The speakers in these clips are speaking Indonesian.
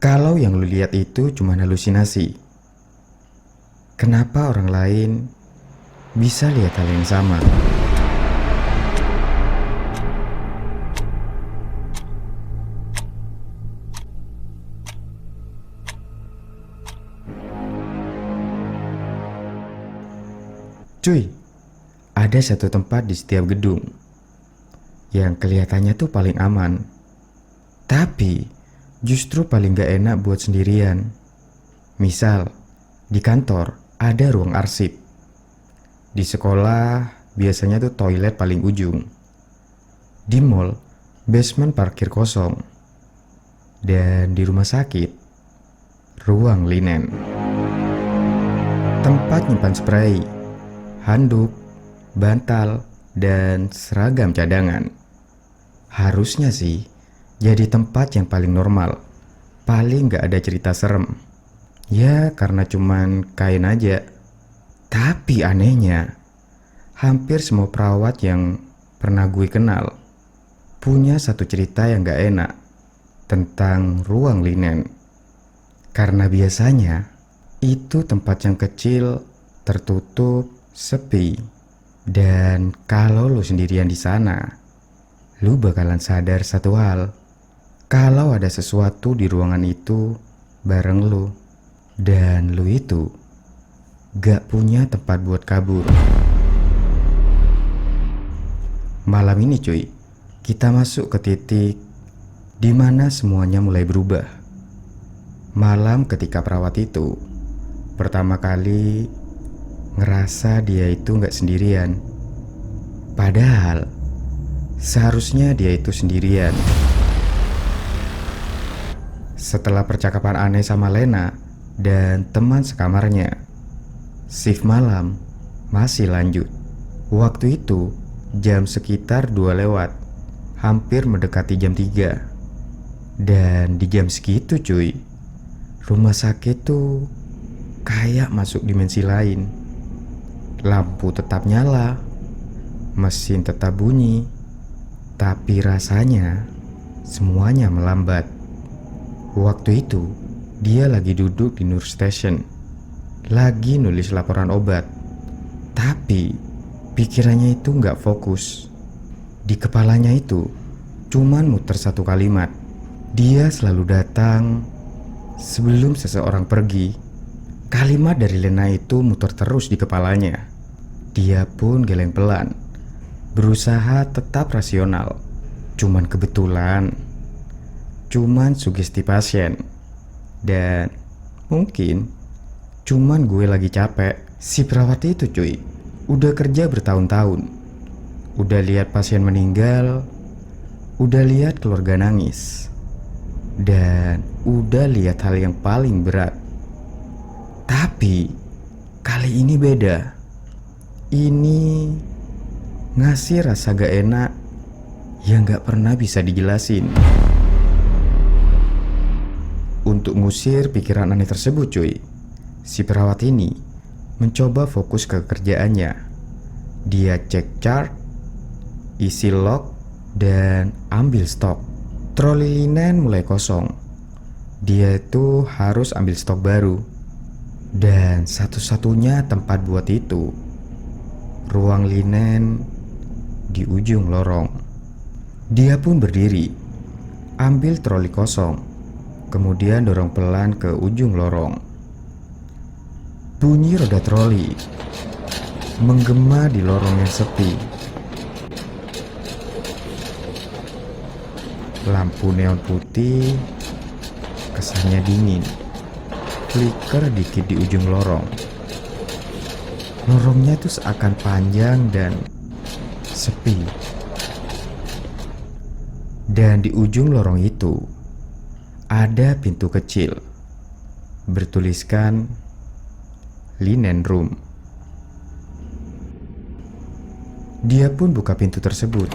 Kalau yang lu lihat itu cuma halusinasi, kenapa orang lain bisa lihat hal yang sama? Cuy, ada satu tempat di setiap gedung yang kelihatannya tuh paling aman, tapi justru paling gak enak buat sendirian. Misal, di kantor ada ruang arsip. Di sekolah biasanya tuh toilet paling ujung. Di mall, basement parkir kosong. Dan di rumah sakit, ruang linen. Tempat nyimpan spray, handuk, bantal, dan seragam cadangan. Harusnya sih jadi tempat yang paling normal, paling gak ada cerita serem. Ya karena cuman kain aja. Tapi anehnya, hampir semua perawat yang pernah gue kenal punya satu cerita yang gak enak tentang ruang linen. Karena biasanya itu tempat yang kecil, tertutup, sepi. Dan kalau lu sendirian di sana, lu bakalan sadar satu hal. Kalau ada sesuatu di ruangan itu bareng lu, dan lu itu gak punya tempat buat kabur. Malam ini cuy, kita masuk ke titik di mana semuanya mulai berubah. Malam ketika perawat itu pertama kali ngerasa dia itu gak sendirian. Padahal seharusnya dia itu sendirian. Setelah percakapan aneh sama Lena dan teman sekamarnya, shift malam masih lanjut. Waktu itu jam sekitar 2 lewat, hampir mendekati jam 3. Dan di jam segitu cuy, rumah sakit tuh kayak masuk dimensi lain. Lampu tetap nyala, mesin tetap bunyi, tapi rasanya semuanya melambat. Waktu itu dia lagi duduk di nurse station, lagi nulis laporan obat. Tapi pikirannya itu gak fokus. Di kepalanya itu cuman muter satu kalimat. Dia selalu datang sebelum seseorang pergi. Kalimat dari Lena itu muter terus di kepalanya. Dia pun geleng pelan, berusaha tetap rasional. Cuman kebetulan, cuman sugesti pasien. Dan mungkin cuman gue lagi capek. Si perawat itu cuy, udah kerja bertahun-tahun, udah lihat pasien meninggal, udah lihat keluarga nangis, dan udah lihat hal yang paling berat. Tapi kali ini beda. Ini ngasih rasa gak enak yang gak pernah bisa dijelasin. Untuk ngusir pikiran aneh tersebut cuy, si perawat ini mencoba fokus ke kerjaannya. Dia cek chart, isi log, dan ambil stok. Troli linen mulai kosong. Dia itu harus ambil stok baru. Dan satu-satunya tempat buat itu ruang linen di ujung lorong. Dia pun berdiri, ambil troli kosong, kemudian dorong pelan ke ujung lorong. Bunyi roda troli menggema di lorong yang sepi. Lampu neon putih kesannya dingin, flicker dikit di ujung lorong. Lorongnya itu seakan panjang dan sepi. Dan di ujung lorong itu ada pintu kecil bertuliskan linen room. Dia pun buka pintu tersebut,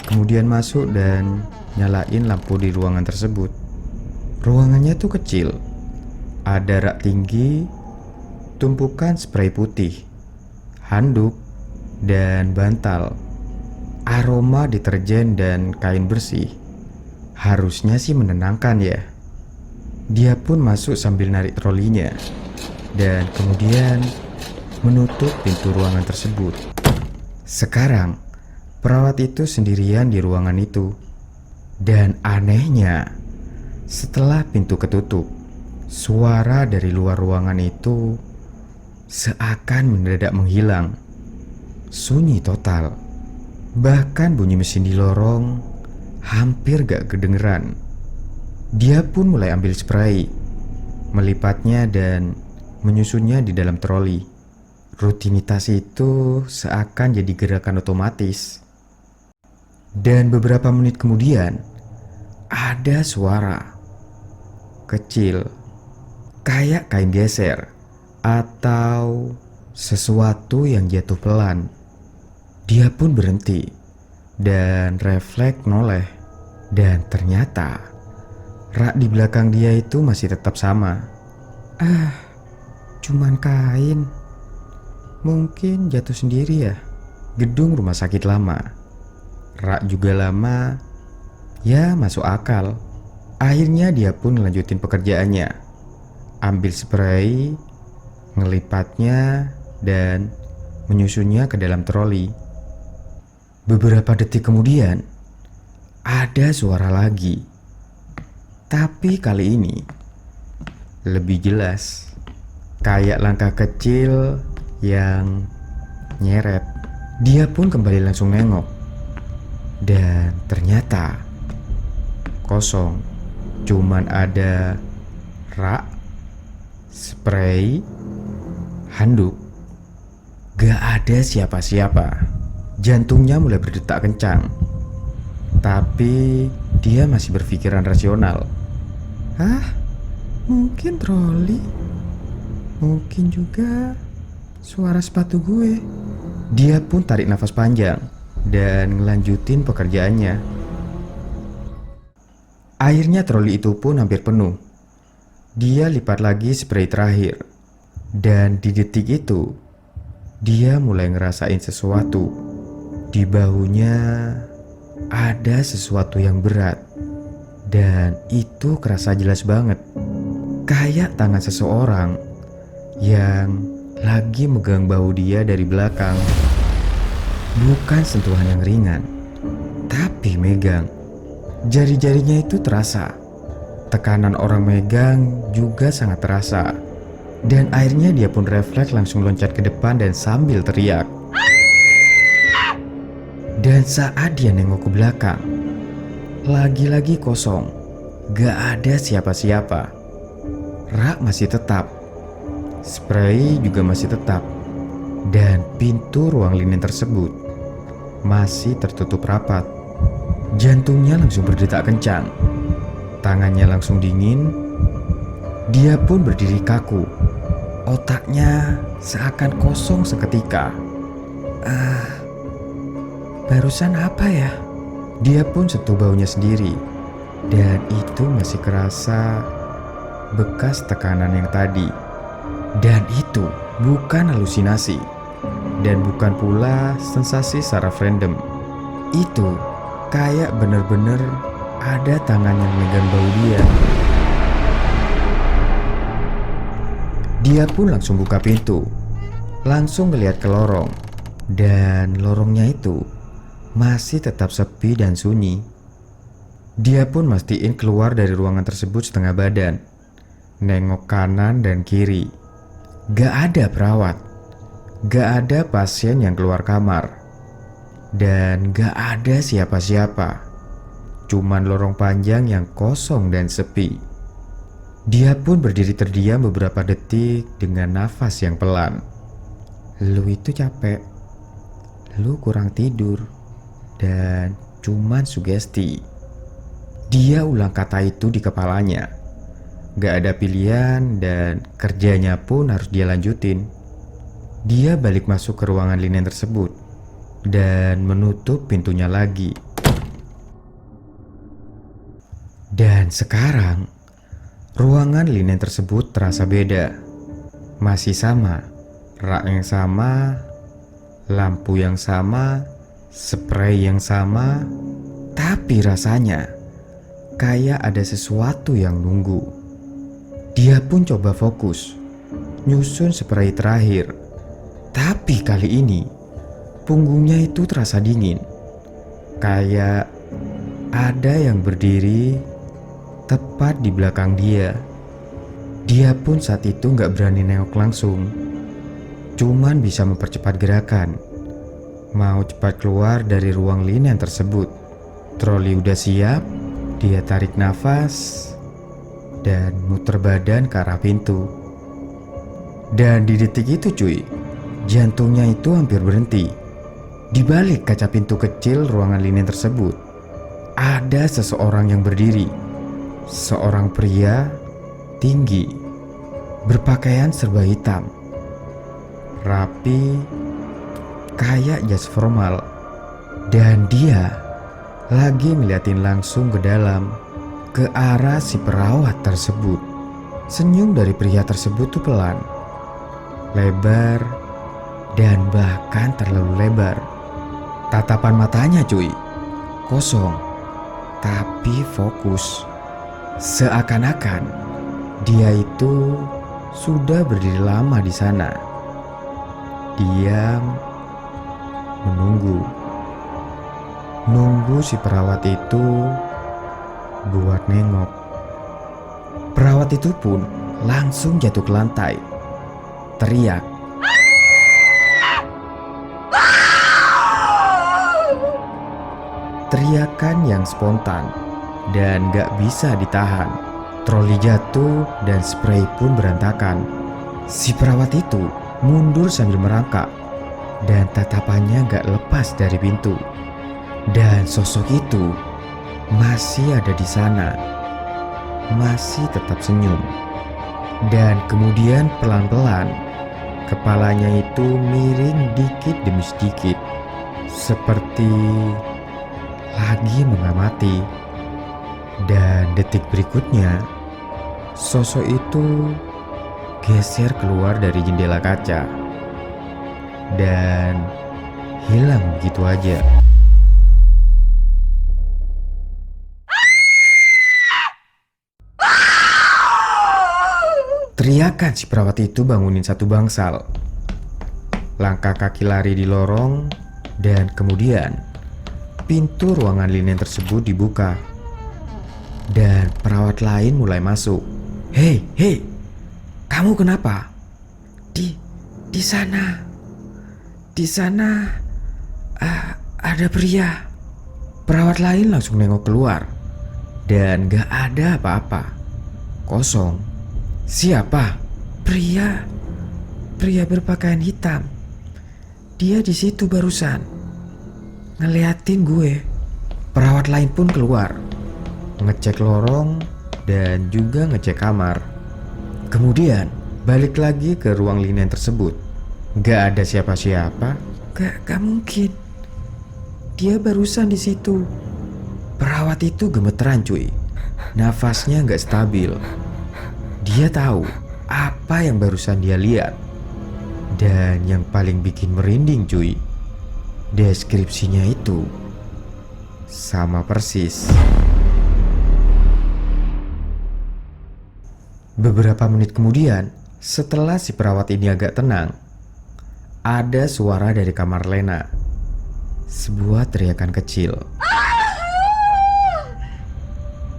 kemudian masuk dan nyalain lampu di ruangan tersebut. Ruangannya tuh kecil, ada rak tinggi, tumpukan spray putih, handuk, dan bantal. Aroma deterjen dan kain bersih harusnya sih menenangkan ya. Dia pun masuk sambil narik trolinya dan kemudian menutup pintu ruangan tersebut. Sekarang, perawat itu sendirian di ruangan itu. Dan anehnya, setelah pintu ketutup, suara dari luar ruangan itu seakan mendadak menghilang. Sunyi total. Bahkan bunyi mesin di lorong hampir gak kedengeran. Dia pun mulai ambil spray, melipatnya dan menyusunnya di dalam troli. Rutinitas itu seakan jadi gerakan otomatis. Dan beberapa menit kemudian, ada suara kecil, kayak kain geser atau sesuatu yang jatuh pelan. Dia pun berhenti dan refleks noleh. Dan ternyata rak di belakang dia itu masih tetap sama. Cuman kain. Mungkin jatuh sendiri ya. Gedung rumah sakit lama. Rak juga lama. Ya masuk akal. Akhirnya dia pun ngelanjutin pekerjaannya. Ambil spray, ngelipatnya, dan menyusunnya ke dalam troli. Beberapa detik kemudian, ada suara lagi. Tapi kali ini lebih jelas, kayak langkah kecil yang nyeret. Dia pun kembali langsung nengok, dan ternyata kosong. Cuman ada rak, spray, handuk. Gak ada siapa-siapa. Jantungnya mulai berdetak kencang, tapi dia masih berpikiran rasional. Mungkin troli. Mungkin juga suara sepatu gue. Dia pun tarik nafas panjang dan ngelanjutin pekerjaannya. Akhirnya troli itu pun hampir penuh. Dia lipat lagi spray terakhir. Dan di detik itu, dia mulai ngerasain sesuatu. Di bahunya ada sesuatu yang berat. Dan itu kerasa jelas banget. Kayak tangan seseorang yang lagi megang bahu dia dari belakang. Bukan sentuhan yang ringan, tapi megang. Jari-jarinya itu terasa. Tekanan orang megang juga sangat terasa. Dan akhirnya dia pun refleks langsung loncat ke depan dan sambil teriak. Dan saat dia nengok ke belakang, lagi-lagi kosong. Gak ada siapa-siapa. Rak masih tetap. Spray juga masih tetap. Dan pintu ruang linen tersebut masih tertutup rapat. Jantungnya langsung berdetak kencang. Tangannya langsung dingin. Dia pun berdiri kaku. Otaknya seakan kosong seketika. Barusan apa ya? Dia pun sentuh baunya sendiri. Dan itu masih kerasa bekas tekanan yang tadi. Dan itu bukan halusinasi. Dan bukan pula sensasi saraf random. Itu kayak bener-bener ada tangan yang megang bau dia. Dia pun langsung buka pintu. Langsung ngeliat ke lorong. Dan lorongnya itu masih tetap sepi dan sunyi. Dia pun mastiin keluar dari ruangan tersebut setengah badan. Nengok kanan dan kiri. Gak ada perawat. Gak ada pasien yang keluar kamar. Dan gak ada siapa-siapa. Cuman lorong panjang yang kosong dan sepi. Dia pun berdiri terdiam beberapa detik dengan nafas yang pelan. Lu itu capek. Lu kurang tidur. Dan cuman sugesti. Dia ulang kata itu di kepalanya. Gak ada pilihan dan kerjanya pun harus dia lanjutin. Dia balik masuk ke ruangan linen tersebut dan menutup pintunya lagi. Dan sekarang ruangan linen tersebut terasa beda. Masih sama, rak yang sama, lampu yang sama, spray yang sama. Tapi rasanya kayak ada sesuatu yang nunggu. Dia pun coba fokus, nyusun spray terakhir. Tapi kali ini, punggungnya itu terasa dingin. Kayak ada yang berdiri tepat di belakang dia. Dia pun saat itu gak berani nengok langsung. Cuman bisa mempercepat gerakan. Mau cepat keluar dari ruang linen tersebut. Troli udah siap, dia tarik nafas dan muter badan ke arah pintu. Dan di detik itu cuy, jantungnya itu hampir berhenti. Di balik kaca pintu kecil ruangan linen tersebut, ada seseorang yang berdiri. Seorang pria tinggi, berpakaian serba hitam, rapi, kayak jas formal. Dan dia lagi ngeliatin langsung ke dalam, ke arah si perawat tersebut. Senyum dari pria tersebut tuh pelan, lebar, dan bahkan terlalu lebar. Tatapan matanya cuy, kosong, tapi fokus. Seakan-akan dia itu sudah berdiri lama di sana. Diam, nunggu si perawat itu buat nengok. Perawat itu pun langsung jatuh ke lantai, teriak. Teriakan yang spontan dan gak bisa ditahan. Troli jatuh dan spray pun berantakan. Si perawat itu mundur sambil merangkak dan tatapannya gak lepas dari pintu. Dan sosok itu masih ada di sana, masih tetap senyum. Dan kemudian pelan-pelan kepalanya itu miring dikit demi sedikit, seperti lagi mengamati. Dan detik berikutnya, sosok itu geser keluar dari jendela kaca dan hilang begitu aja. Teriakan si perawat itu bangunin satu bangsal. Langkah kaki lari di lorong, dan kemudian pintu ruangan linen tersebut dibuka dan perawat lain mulai masuk. Hei, kamu kenapa? Di sana ada pria. Perawat lain langsung nengok keluar dan gak ada apa-apa, kosong. Siapa? Pria berpakaian hitam. Dia di situ barusan ngeliatin gue. Perawat lain pun keluar, ngecek lorong dan juga ngecek kamar. Kemudian balik lagi ke ruang linen tersebut. Gak ada siapa-siapa. Gak mungkin. Dia barusan di situ. Perawat itu gemeteran cuy. Nafasnya gak stabil. Dia tahu apa yang barusan dia lihat. Dan yang paling bikin merinding cuy, deskripsinya itu sama persis. Beberapa menit kemudian, setelah si perawat ini agak tenang, ada suara dari kamar Lena. Sebuah teriakan kecil.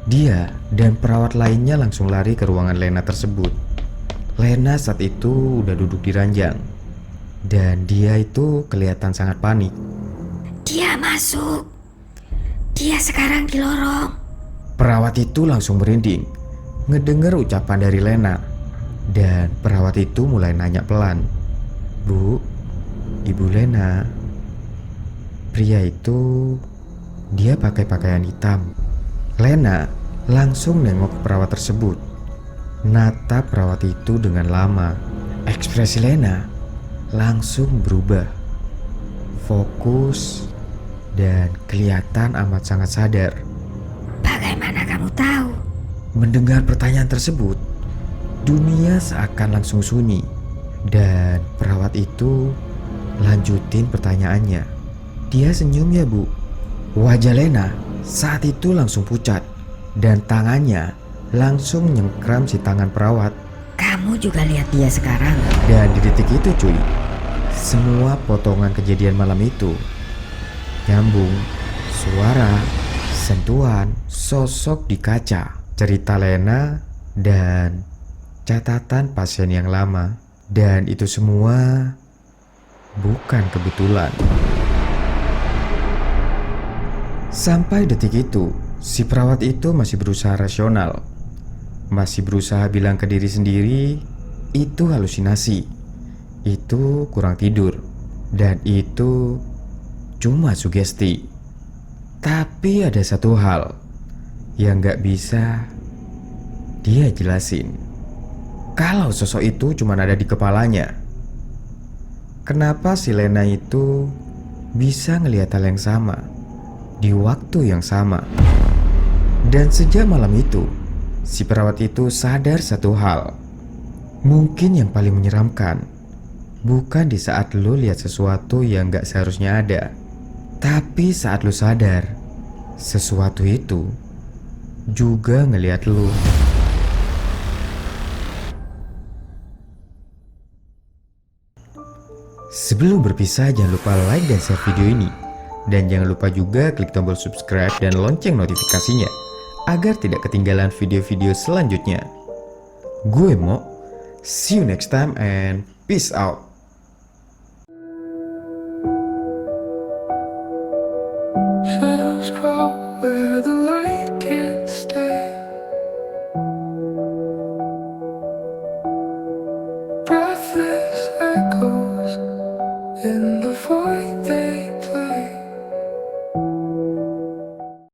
Dia dan perawat lainnya langsung lari ke ruangan Lena tersebut. Lena saat itu udah duduk di ranjang, dan dia itu kelihatan sangat panik. Dia masuk. Dia sekarang di lorong. Perawat itu langsung merinding ngedenger ucapan dari Lena. Dan perawat itu mulai nanya pelan, Bu, Ibu Lena, pria itu dia pakai pakaian hitam. Lena langsung nengok ke perawat tersebut, natap perawat itu dengan lama. Ekspresi Lena langsung berubah, fokus dan kelihatan amat sangat sadar. Bagaimana kamu tahu? Mendengar pertanyaan tersebut, dunia seakan langsung sunyi. Dan perawat itu lanjutin pertanyaannya. Dia senyum ya Bu. Wajah Lena saat itu langsung pucat dan tangannya langsung nyengkram si tangan perawat. Kamu juga lihat dia sekarang? Dan di detik itu cuy, semua potongan kejadian malam itu nyambung, suara, sentuhan, sosok di kaca, cerita Lena, dan catatan pasien yang lama. Dan itu semua bukan kebetulan. Sampai detik itu, si perawat itu masih berusaha rasional, masih berusaha bilang ke diri sendiri, itu halusinasi, itu kurang tidur, dan itu cuma sugesti. Tapi ada satu hal yang gak bisa dia jelasin. Kalau sosok itu cuma ada di kepalanya, kenapa si Lena itu bisa ngelihat hal yang sama di waktu yang sama? Dan sejak malam itu, si perawat itu sadar satu hal. Mungkin yang paling menyeramkan bukan di saat lo lihat sesuatu yang gak seharusnya ada, tapi saat lo sadar sesuatu itu juga ngelihat lo. Sebelum berpisah, jangan lupa like dan share video ini. Dan jangan lupa juga klik tombol subscribe dan lonceng notifikasinya agar tidak ketinggalan video-video selanjutnya. Gue Mo, see you next time and peace out.